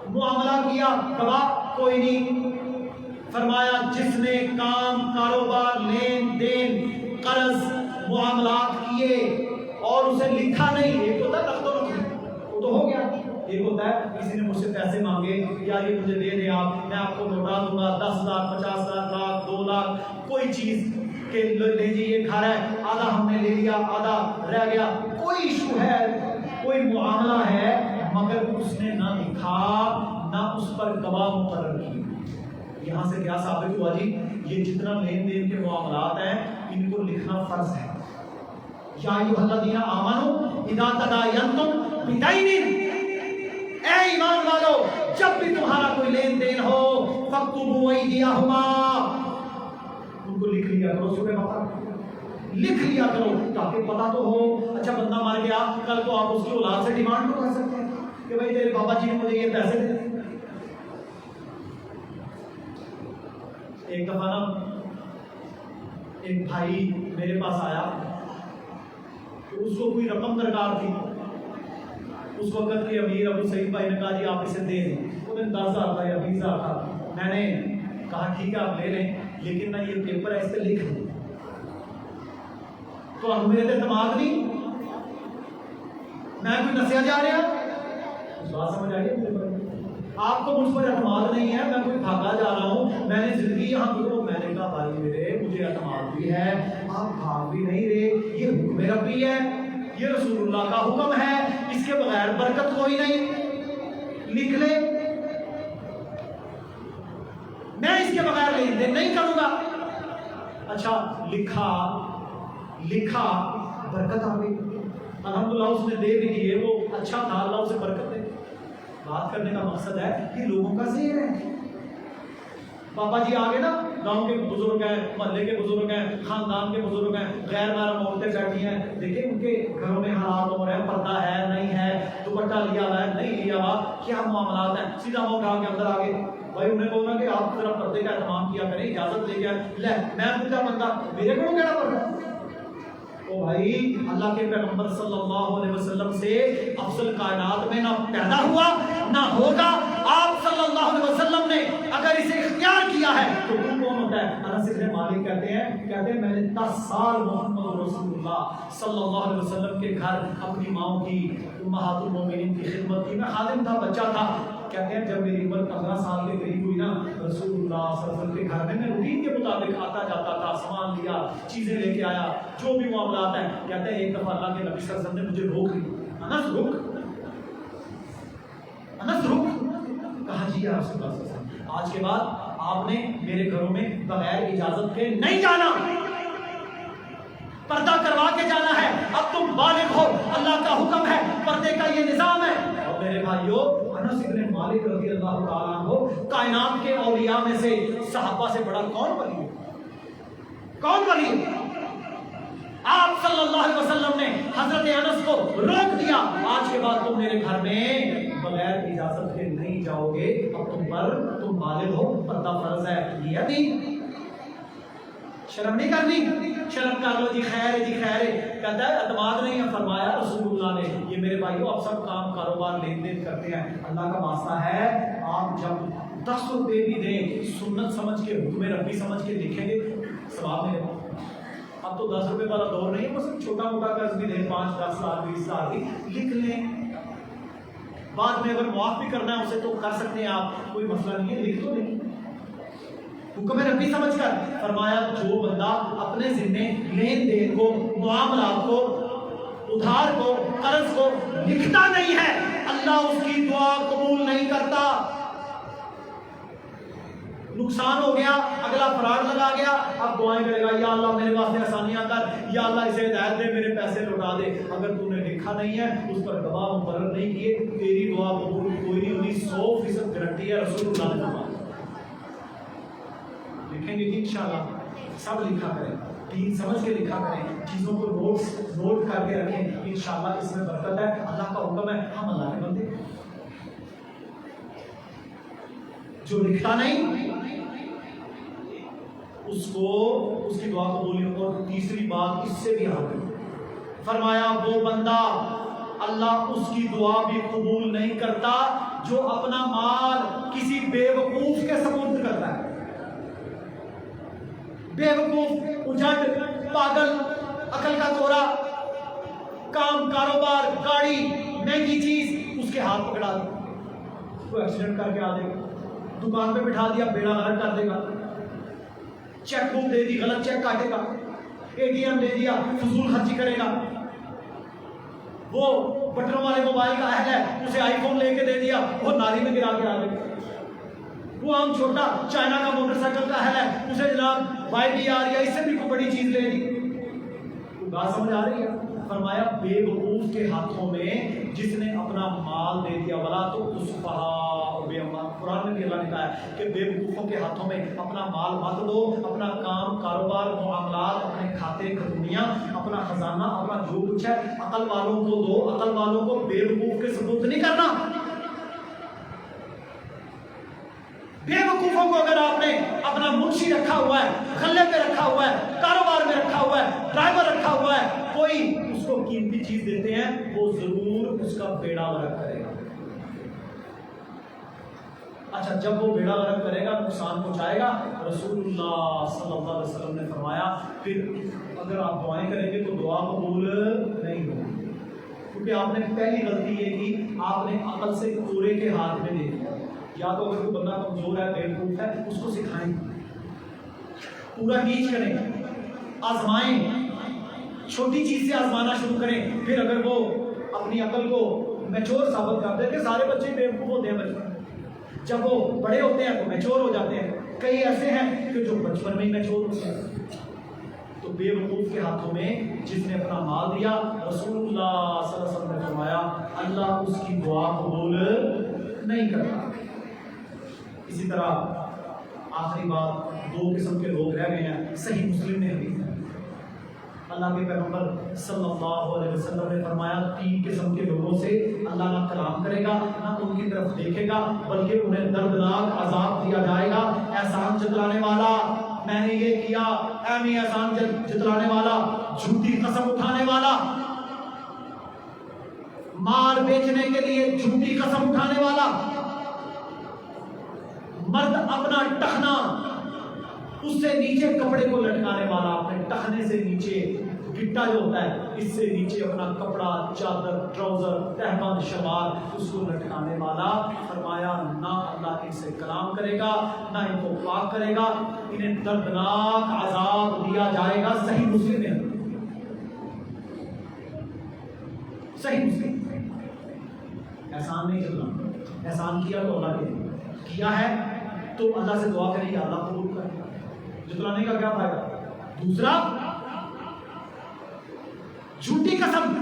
معاملہ کیا گواہ کوئی نہیں۔ فرمایا جس نے کام کاروبار لین دین قرض معاملات کیے اور اسے لکھا نہیں، ایک ہوتا ہے رکھ دو وہ تو ہو گیا، ایک ہوتا ہے کسی نے مجھ سے پیسے مانگے، یار یہ مجھے دے دیں آپ، میں آپ کو لوٹا دوں گا 10,000 50,000 لاکھ 2 لاکھ کوئی چیز کہ لے جی یہ گھر ہے، آدھا ہم نے لے لیا آدھا رہ گیا، کوئی ایشو ہے کوئی معاملہ ہے، مگر اس نے نہ لکھا نہ اس پر گواہ مقرر کی۔ یہاں سے کیا ثابت ہوا جی؟ یہ جتنا لین دین کے معاملات ہیں ان کو لکھنا فرض ہے۔ یا ایھا الذین آمنوا اذا تداینتم بدین، اے ایمان والو جب بھی تمہارا کوئی لین دین ہو فاکتبوا ایدیہما، ان کو لکھ لیا کرو، سورہ بقرہ لکھ لیا کرو تاکہ پتہ تو ہو۔ اچھا بندہ مر گیا، کل کو آپ اس کی اولاد سے ڈیمانڈ تو کر سکتے ہیں کہ بھائی تیرے بابا جی نے مجھے یہ پیسے دے۔ ایک دفعہ نا ایک بھائی میرے پاس آیا، تو اس کو کوئی رقم درکار تھی، اس وقت کے امیر ابو سعید بھائی نے کہا جی آپ اسے دے دیں، وہ 10,000 تھا یا 20,000 تھا، میں نے کہا ٹھیک ہے آپ لے لیں، لیکن نہ یہ پیپر ہے اس پہ لکھ دیں، تو اب میرے اعتماد نہیں، میں کوئی نسیا جا رہا، بات سمجھ آئی ہے؟ آپ کو مجھ پر اعتماد نہیں ہے، میں کوئی بھاگا جا رہا ہوں، میں نے زندگی یہاں گزرو، میں نے کہا بھائی میرے مجھے اعتماد بھی ہے، آپ بھاگ بھی نہیں رہے، یہ حکم ربی ہے، یہ رسول اللہ کا حکم ہے، اس کے بغیر برکت کوئی نہیں، لکھ لے، میں اس کے بغیر لین دین نہیں کروں گا۔ اچھا لکھا برکت آ گئی، الحمدللہ اس نے دے بھی دیے، وہ اچھا تھا، اللہ اسے برکت دے۔ بات کرنے کا مقصد ہے کہ لوگوں کا ذہن ہے، پاپا جی آگے نا گاؤں کے بزرگ ہیں، محلے کے بزرگ ہیں، خاندان کے بزرگ ہیں، غیر محرم عورتیں بیٹھی ہیں، دیکھیں ان کے گھروں میں حالات ہو رہے ہیں، پردہ ہے نہیں ہے، دوپٹہ لیا ہوا ہے نہیں لیا ہوا، کیا معاملات ہیں، سیدھا منہ اٹھا کے اندر آگے، بھائی انہیں بولنا کہ آپ ذرا پردے کا اہتمام کیا کریں، اجازت لے کے لے، میں پوچھا بندہ میرے کو کہنا پڑتا، تو بھائی اللہ کے پیغمبر صلی اللہ علیہ وسلم سے افضل کائنات میں نہ پیدا ہوا نہ ہوگا، آپ صلی اللہ علیہ وسلم نے اگر اسے اختیار کیا ہے تو تم کون ہوتا ہے؟ انس بن مالک کہتے ہیں میں نے 10 سال محمد رسول اللہ صلی اللہ علیہ وسلم کے گھر اپنی ماں کی امہات المومنین کی خدمت کی، میں خادم تھا، بچہ تھا، کہتے ہیں جب میری عمر 15 سال کے قریب ہوئی نا، رسول اللہ صلی اللہ علیہ وسلم کے گھر میں روٹین کے مطابق آتا جاتا تھا، سامان لیا، چیزیں لے کے آیا، جو بھی معاملات ہیں، کہتے ہیں ایک دفعہ اللہ کے نبی صلی اللہ علیہ وسلم نے مجھے روک لی، انس رک، کہا جی یا رسول اللہ صلی اللہ علیہ وسلم آج کے بعد آپ نے میرے گھروں میں بغیر اجازت کے نہیں جانا، پردہ کروا کے جانا ہے، اب تم بالغ ہو، اللہ کا حکم ہے، پردے کا یہ نظام ہے۔ اور میرے بھائیو انس بن مالک رضی اللہ تعالیٰ عنہ کائنات کے اولیاء میں سے صحابہ سے بڑا کون ولی ہے؟ کون ولی ہے؟ آپ صلی اللہ علیہ وسلم نے حضرت انس کو روک دیا، آج کے بعد تم میرے گھر میں بغیر اجازت کے نہیں جاؤ گے، اب تم بالغ ہو، پردہ فرض ہے، یہ دین، شرم نہیں کرنی، شرم کر لو جی خیر ہے جی خیر ہے، کہتا ہے اعتماد نہیں ہے، فرمایا رسول اللہ نے، یہ میرے بھائیو آپ سب کام کاروبار لین دین کرتے ہیں، اللہ کا واسطہ ہے آپ جب 10 روپے بھی دیں سنت سمجھ کے حکم ربی سمجھ کے لکھیں گے ثواب ملے گا۔ اب تو 10 روپے والا دور نہیں ہے، بس چھوٹا موٹا قرض بھی دیں، 5 10 لاکھ 20 لاکھ بھی لکھ لیں، بعد میں اگر معاف بھی کرنا ہے اسے تو کر سکتے ہیں آپ، کوئی مسئلہ نہیں ہے، لکھ تو نہیں، حکم ربی سمجھ کر فرمایا جو بندہ اپنے ذمے لین دین کو، معاملات کو، ادھار کو، قرض کو لکھتا نہیں ہے، اللہ اس کی دعا قبول نہیں کرتا۔ نقصان ہو گیا، اگلا فراڈ لگا گیا، اب دعائیں کرے گا یا اللہ میرے واسطے آسانیاں کر، یا اللہ اسے ہدایت دے، میرے پیسے لوٹا دے۔ اگر تو نے لکھا نہیں ہے، اس پر گواہ مقرر نہیں کیے، تیری دعا قبول کوئی نہیں ہوتی، 100% گارنٹی ہے، رسول اللہ نے فرمایا۔ لکھیں گے کہ انشاءاللہ سب لکھا کریں، دین سمجھ کے لکھا کریں، چیزوں کو نوٹ کر کے رکھیں، انشاءاللہ اس میں برکت ہے، اللہ کا حکم ہے، ہم اللہ کے بندے۔ جو لکھتا نہیں اس کو اس کی دعا قبول نہیں۔ اور تیسری بات اس سے بھی آگے فرمایا وہ بندہ اللہ اس کی دعا بھی قبول نہیں کرتا جو اپنا مال کسی بے وقوف کے سپرد کرتا ہے۔ بے وقوف، اجڑ، پاگل، عقل کا کوڑا، کام، کاروبار، گاڑی، مہنگی چیز اس کے ہاتھ پکڑا دی، کوئی ایکسیڈنٹ کر کے آ دے گا، دکان پہ بٹھا دیا بیڑا غلط کر دے گا، چیک بک دے دی غلط چیک کاٹے گا، اے ٹی ایم دے دیا فضول خرچی کرے گا، وہ بٹنوں والے موبائل کا اہل ہے اسے آئی فون لے کے دے دیا، وہ نالی میں گرا کے آ گیا، وہ عام چھوٹا چائنا کا موٹر سائیکل کا اہل ہے اسے جناب وائی ڈی آر یا اس سے بھی کوئی بڑی چیز لے دی۔ بات سمجھ آ رہی ہے؟ فرمایا بے وقوف کے ہاتھوں میں جس نے اپنا مال دے دیا، ولا تو قرآن میں بھی اللہ نے کہا ہے کہ بے وقوفوں کے ہاتھوں میں اپنا مال مت دو، اپنا کام، کاروبار، معاملات، اپنے کھاتے کھتونیاں، اپنا خزانہ، اپنا جو کچھ ہے عقل والوں کو دو، عقل والوں کو بے وقوف کے سپرد نہیں کرنا۔ بے وقوفوں کو اگر آپ نے اپنا منشی رکھا ہوا ہے، غلے پہ رکھا ہوا ہے، کاروبار میں رکھا ہوا ہے، ڈرائیور رکھا ہوا ہے، کوئی اس کو قیمتی چیز دیتے ہیں، وہ ضرور اس کا بیڑا غرق کرے گا۔ اچھا جب وہ بیڑا غرق کرے گا، نقصان پہنچائے گا، رسول اللہ صلی اللہ علیہ وسلم نے فرمایا پھر اگر آپ دعائیں کریں گے تو دعا قبول نہیں ہوگی، کیونکہ آپ نے پہلی غلطی یہ کی، آپ نے عقل سے کوڑے کے ہاتھ میں دے دیا۔ یا تو اگر کوئی بندہ کمزور ہے، بے وقوف ہے، اس کو سکھائیں، پورا ٹیچ کریں، آزمائیں، چھوٹی چیز سے آزمانا شروع کریں، پھر اگر وہ اپنی عقل کو میچور ثابت کر دے کہ سارے بچے بے وقوف ہوتے ہیں بچپن، جب وہ بڑے ہوتے ہیں تو میچور ہو جاتے ہیں، کئی ایسے ہیں کہ جو بچپن میں ہی میچور ہوتے ہیں۔ تو بے وقوف کے ہاتھوں میں جس نے اپنا مال دیا، رسول اللہ صلی اللہ علیہ وسلم نے فرمایا اللہ اس کی دعا قبول نہیں کرتا۔ اسی طرح آخری بات، دو قسم کے لوگ رہ گئے ہیں، صحیح مسلم میں حدیث ہے، اللہ کے پیغمبر صلی اللہ علیہ وسلم نے فرمایا 3 قسم کے لوگوں سے اللہ نہ کلام کرے گا، نہ ان کی طرف دیکھے گا، بلکہ انہیں دردناک عذاب دیا جائے گا۔ احسان جتلانے والا، میں نے یہ کیا، اے احسان جتلانے والا، جھوٹی قسم اٹھانے والا، مال بیچنے کے لیے جھوٹی قسم اٹھانے والا، مرد اپنا ٹخنا اس سے نیچے کپڑے کو لٹکانے والا، اپنے ٹخنے سے نیچے گٹا جو ہوتا ہے اس سے نیچے اپنا کپڑا، چادر، ٹراؤزر، تہبند، شلوار اس کو لٹکانے والا، فرمایا نہ اللہ ان سے کلام کرے گا، نہ ان کو پاک کرے گا، انہیں دردناک عذاب دیا جائے گا۔ صحیح مسلم ہے، صحیح مسلم۔ احسان نہیں چلنا، احسان کیا تو اللہ کے کیا ہے تو اللہ سے دعا کریں یا اللہ قبول کرے گا، جتلانے کا کیا فائدہ۔ دوسرا جھوٹی قسم،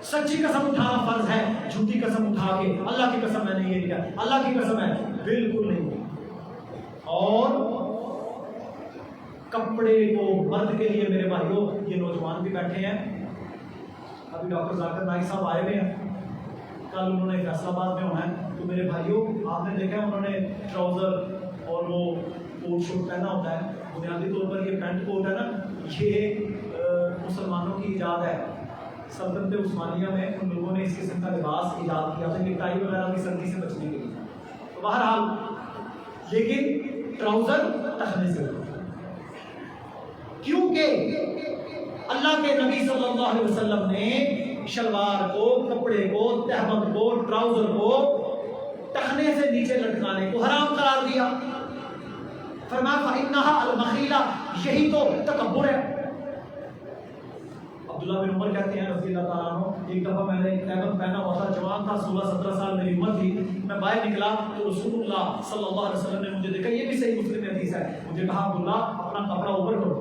سچی قسم اٹھانا فرض ہے، جھوٹی قسم اٹھا کے اللہ کی قسم میں نے یہ کیا، اللہ کی قسم ہے، بالکل نہیں۔ اور کپڑے کو مرد کے لیے میرے بھائیوں، یہ نوجوان بھی بیٹھے ہیں، ابھی ڈاکٹر ذاکر نائک صاحب آئے ہوئے ہیں، کل انہوں نے فیصل آباد میں ہونا ہے، تو میرے بھائیوں آپ نے دیکھا انہوں نے ٹراؤزر اور وہ کوٹ شوٹ پہنا ہوتا ہے، بنیادی طور پر یہ پینٹ کوٹ ہے نا، یہ مسلمانوں کی ایجاد ہے۔ سلطنت عثمانیہ میں ان لوگوں نے اس قسم کا لباس ایجاد کیا تھا کہ ٹائی وغیرہ کی سردی سے بچنے کے لیے، تو بہرحال لیکن ٹراؤزر ٹخنے سے، کیونکہ اللہ کے نبی صلی اللہ علیہ وسلم نے شلوار کو، کپڑے کو، تہبند کو، ٹراؤزر کو ٹخنے سے نیچے لٹکانے کو حرام قرار دیا. فرمایا فإنها المخیلہ، یہی تو تکبر ہے. عبداللہ بن عمر کہتے ہیں رضی اللہ تعالیٰ عنہ، ایک دفعہ میں نے تہبند پہنا ہوا تھا، جوان تھا، 16-17 سال میری عمر تھی. میں باہر نکلا تو رسول اللہ صلی اللہ علیہ وسلم نے مجھے دیکھا. یہ بھی صحیح مسلم میں حدیث ہے. مجھے کہا عبداللہ اپنا کپڑا اوپر کرو.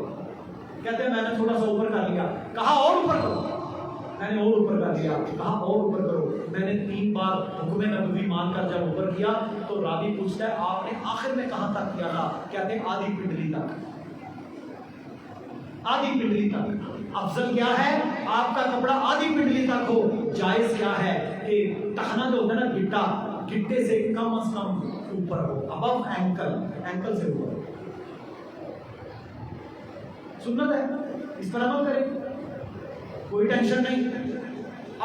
کہتے ہیں میں نے تھوڑا سا اوپر کر لیا. کہا اور اوپر کرو. میں نے اور اوپر کر لیا. کہا اور اوپر کرو. میں نے 3 بار حکم نبوی مان کر جب اوپر کیا تو راوی پوچھتا ہے آپ نے آخر میں کہاں تک کیا تھا؟ کہتے ہیں آدھی پنڈلی تک. آدھی پنڈلی تک. افضل کیا ہے؟ آپ کا کپڑا آدھی پنڈلی تک ہو. جائز کیا ہے کہ ٹخنا جو ہوتا ہے نا گٹا، گٹے سے کم از کم اوپر ہو، ابو اینکل، اینکل سے اوپر. سنت ہے، اس پر عمل کریں، کوئی ٹینشن نہیں.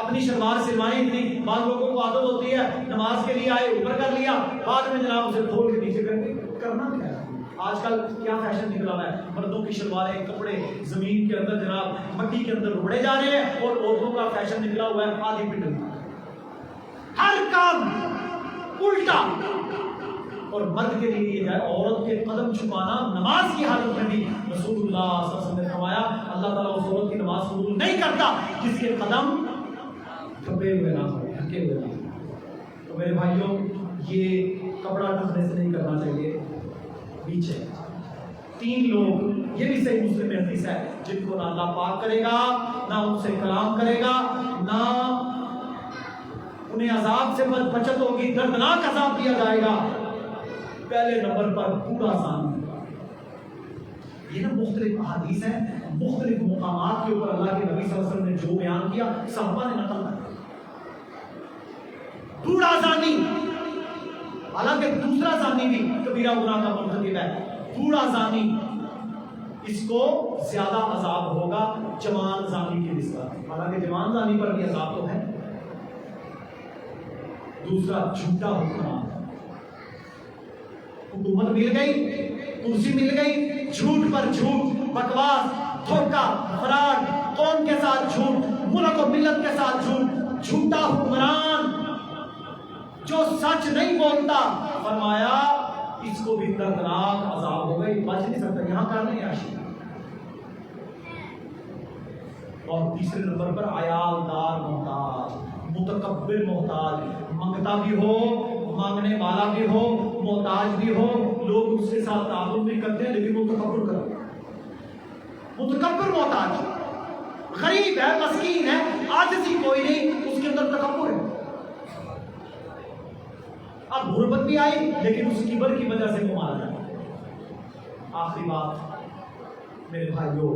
اپنی شلوار سلوائیں اتنی، بعض لوگوں کو عادت ہوتی ہے نماز کے لیے آئے اوپر کر لیا، بعد میں جناب اسے کھول کے نیچے کر کے کرنا کیا ہے. آج کل کیا فیشن نکلا ہوا ہے، مردوں کی شلواریں، کپڑے زمین کے اندر جناب مٹی کے اندر رگڑے جا رہے ہیں، اور عورتوں کا فیشن نکلا ہوا ہے آدھی پنڈلی. ہر کام الٹا. اور مرد کے لیے یہ ہے عورت کے قدم چھپانا نماز کی حالت میں بھی. رسول اللہ صلی اللہ علیہ وسلم نے فرمایا اللہ تعالیٰ اس عورت کی نماز قبول نہیں کرتا جس کے قدم چھپے ہوئے نہ ہو، ڈھکے ہوئے نہ ہو. تو میرے بھائیوں، یہ کپڑا ڈھکنے سے نہیں کرنا چاہیے. پیچھے 3 لوگ، یہ بھی صحیح مسلم میں حدیث ہے، جن کو نہ اللہ پاک کرے گا، نہ ان سے کلام کرے گا، نہ انہیں عذاب سے بچت ہوگی، دردناک عذاب دیا جائے گا. پہلے نمبر پر بوڑھا زانی. یہ نا مختلف احادیث ہیں، مختلف مقامات کے اوپر اللہ کے نبی صلی اللہ علیہ وسلم نے جو بیان کیا صحابہ نے نقل کیا. بوڑھا زانی، حالانکہ دوسرا زانی بھی کبیرہ گناہ کا مرتکب ہے. بوڑھا زانی، اس کو زیادہ عذاب ہوگا جوان زانی کی نسبت، حالانکہ جوان زانی پر بھی عذاب تو ہے. دوسرا جھوٹا حکمران، حکومت مل گئی، کرسی مل گئی، جھوٹ پر جھوٹ، بکواس، دھوکہ، فراڈ، قوم کے ساتھ جھوٹ، ملک و ملت کے ساتھ جھوٹ. جھوٹا حکمران جو سچ نہیں بولتا، فرمایا اس کو بھی دردناک عذاب ہوگا، یہ بچ نہیں سکتا. یہاں کر نہیں آشی. اور تیسرے نمبر پر عیال دار محتاج، متکبر محتاج، منگتا بھی ہو، مانگنے والا بھی ہو، محتاج بھی ہو، لوگ اس کے ساتھ تعاون بھی کرتے ہیں لیکن وہ تکبر کرتے ہیں. متکبر محتاج، غریب ہے، مسکین ہے، عاجزی کوئی نہیں، اس کے اندر تکبر ہے. اب غربت بھی آئی لیکن اس کبر کی وجہ سے وہ مارا جائے. آخری بات میرے بھائیوں،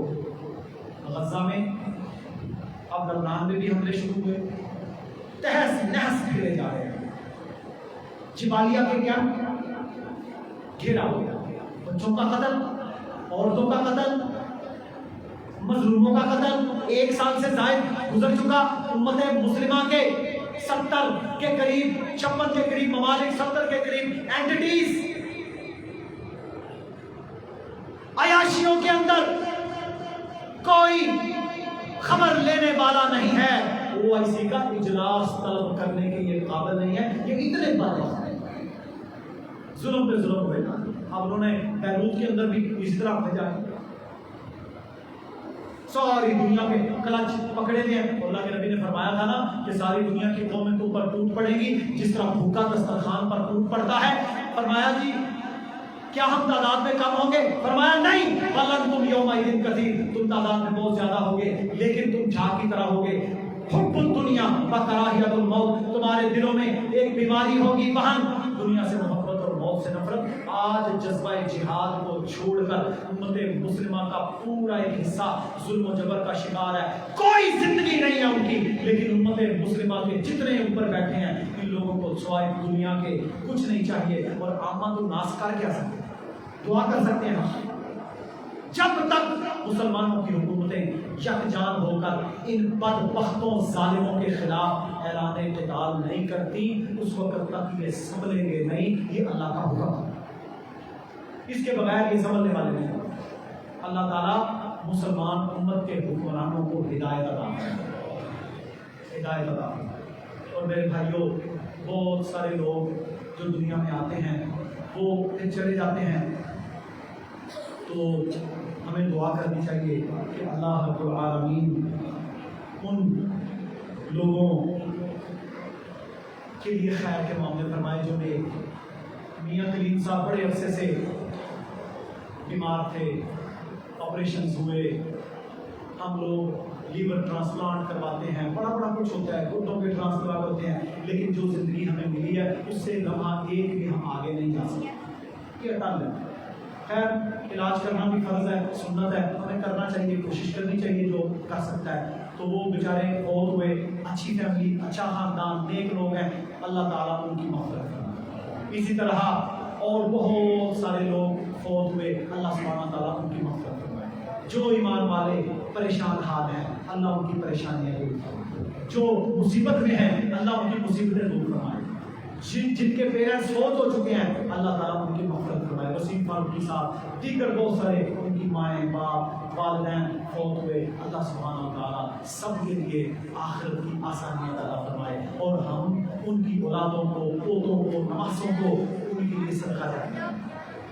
غزہ میں اب لبنان میں بھی حملے شروع ہوئے، تہس نہس پھیرے جا رہے ہیں. جبالیہ کے کیمپ گھیرا ہو گیا، بچوں کا قتل، عورتوں کا قتل، مظلوموں کا قتل. 1 سال سے زائد گزر چکا. امت مسلمہ کے 70 کے قریب، 56 کے قریب ممالک، 70 کے قریب اینٹیٹیز عیاشیوں کے اندر کوئی خبر لینے والا نہیں ہے. وہ ایسی کا اجلاس طلب کرنے کے یہ قابل نہیں ہے. یہ اتنے بڑے ظلم پہ ظلم ہوئے نا. اب انہوں نے بیروت کے اندر بھی اس طرح بھیجا ہے. ساری دنیا کے کلچ پکڑے گئے. اللہ کے نبی نے فرمایا تھا نا کہ ساری دنیا کی قومیں تو پر ٹوٹ پڑے گی جس طرح بھوکا دسترخوان پر ٹوٹ پڑتا ہے. فرمایا جی کیا ہم تعداد میں کم ہوں گے؟ فرمایا نہیں، بلن تم یومئذ کثیر، تم تعداد میں بہت زیادہ ہوگے لیکن تم جھاگ کی طرح ہوگے. حب الدنیا وکراہیت الموت، تمہارے دلوں میں ایک بیماری ہوگی، وہن دنیا سے محبت اور موت سے نفرت. آج جذبہ جہاد کو چھوڑ کر امت مسلمہ کا پورا ایک حصہ ظلم و جبر کا شکار ہے. کوئی زندگی نہیں ہے ان کی، لیکن امت مسلمہ کے جتنے اوپر بیٹھے ہیں ان لوگوں کو سوائے دنیا کے کچھ نہیں چاہیے. اور آمد الناس کر کیا سکتے ہیں؟ دعا کر سکتے ہیں. جب تک مسلمانوں کی حکومتیں یکجان ہو کر ان بدبختوں ظالموں کے خلاف اعلان قتال نہیں کرتی، اس وقت تک یہ سنبھلیں گے نہیں. یہ اللہ کا حکم ہے، اس کے بغیر یہ سنبھلنے والے نہیں. اللہ تعالیٰ مسلمان امت کے حکمرانوں کو ہدایت عطا فرمائے. ہدایت عطا فرمائے۔ اور میرے بھائیوں، بہت سارے لوگ جو دنیا میں آتے ہیں وہ پھر چلے جاتے ہیں، تو ہمیں دعا کرنی چاہیے کہ اللہ رب العالمین ان لوگوں کے لیے خیر کے معاملے فرمائے جو نے میاں کلیم صاحب بڑے عرصے سے بیمار تھے، آپریشنز ہوئے، ہم لوگ لیور ٹرانسپلانٹ کرواتے ہیں، بڑا بڑا کچھ ہوتا ہے، گھٹنوں کے ٹرانسپلانٹ ہوتے ہیں، لیکن جو زندگی ہمیں ملی ہے اس سے لمحہ ایک بھی ہم آگے نہیں جا سکتے، یہ اٹل ہے۔ خیر علاج کرنا بھی فرض ہے، سنت ہے، ہمیں کرنا چاہیے، کوشش کرنی چاہیے جو کر سکتا ہے۔ تو وہ بیچارے فوت ہوئے، اچھی فیملی، اچھا خاندان، نیک لوگ ہیں، اللہ تعالیٰ ان کی مغفرت کرنا۔ اسی طرح اور بہت سارے لوگ فوت ہوئے، اللہ سبحانہ تعالیٰ ان کی مغفرت فرمائے۔ جو ایمان والے پریشان حال ہیں، اللہ ان کی پریشانیاں دور فرمائے۔ جو مصیبت میں ہیں، اللہ ان کی مصیبتیں دور فرمائے۔ جن کے پیرنٹس فوت ہو چکے ہیں، اللہ تعالیٰ ان کی مغفرت فرمائے۔ وسیم فاروق کے ساتھ دیگر بہت سارے ان کی مائیں، باپ، والدین فوت ہوئے، اللہ سبحانہ تعالیٰ سب کے لیے آخرت کی آسانیاں عطا فرمائے، اور ہم ان کی اولادوں کو، پوتوں کو، نواسوں کو ان کے لیے صدقہ جاریہ،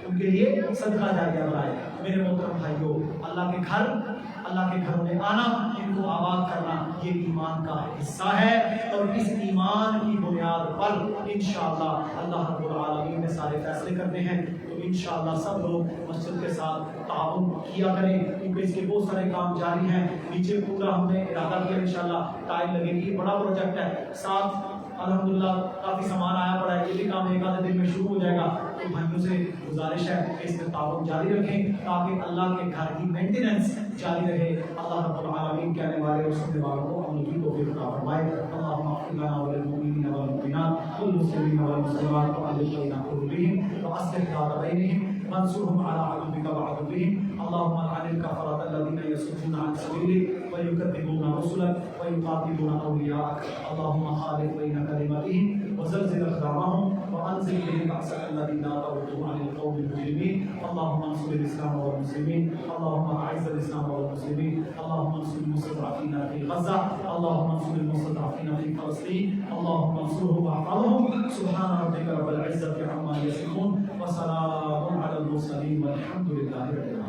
ان کے لیے صدقہ جاریہ بنائے۔ میرے محترم بھائیوں، اللہ کے گھروں میں آنا، ان کو آباد کرنا، یہ ایمان کا حصہ ہے، اور اس ایمان کی بنیاد پر انشاءاللہ اللہ رب العالمین نے سارے فیصلے کرنے ہیں۔ تو انشاءاللہ سب لوگ مسجد کے ساتھ تعاون کیا کریں، کیونکہ اس کے بہت سارے کام جاری ہیں۔ نیچے پورا ہم نے ارادہ کیا انشاءاللہ ٹائل لگے گی، بڑا پروجیکٹ ہے، ساتھ الحمدللہ کافی سامان آیا پڑا ہے، یہ بھی کام ایک آدھے دن میں شروع ہو جائے گا۔ تو بھائیوں سے گزارش ہے کہ اس میں تعاون جاری رکھیں تاکہ اللہ کے گھر کی مینٹیننس جاری رہے۔ اللہ رب العالمین کہنے والے اور سننے والوں کو عمل کی توفیق عطا فرمائے۔ اللہم اغفر لنا وللمؤمنین والمؤمنات والمسلمین والمسلمات وألف بین قلوبہم وأصلح ذات بینہم وانصرهم على عدوك وعدوهم اللهم لعن الكفرة الذين يصدون عن سبيلك ويكذبون رسلك ويقاتلون أولياءك اللهم خالف بين كلمتهم وزلزل أقدامهم وأنزل بهم بأسك الذي لا ترد عن القوم المجرمين اللهم انصر الإسلام والمسلمين اللهم أعز الإسلام والمسلمين اللهم انصر المستضعفين في غزة اللهم انصر المستضعفين في فلسطين اللهم انصرهم واحفظهم سبحان ربك رب العزة عما يصفون وسلام على المرسلين والحمد لله رب العالمين۔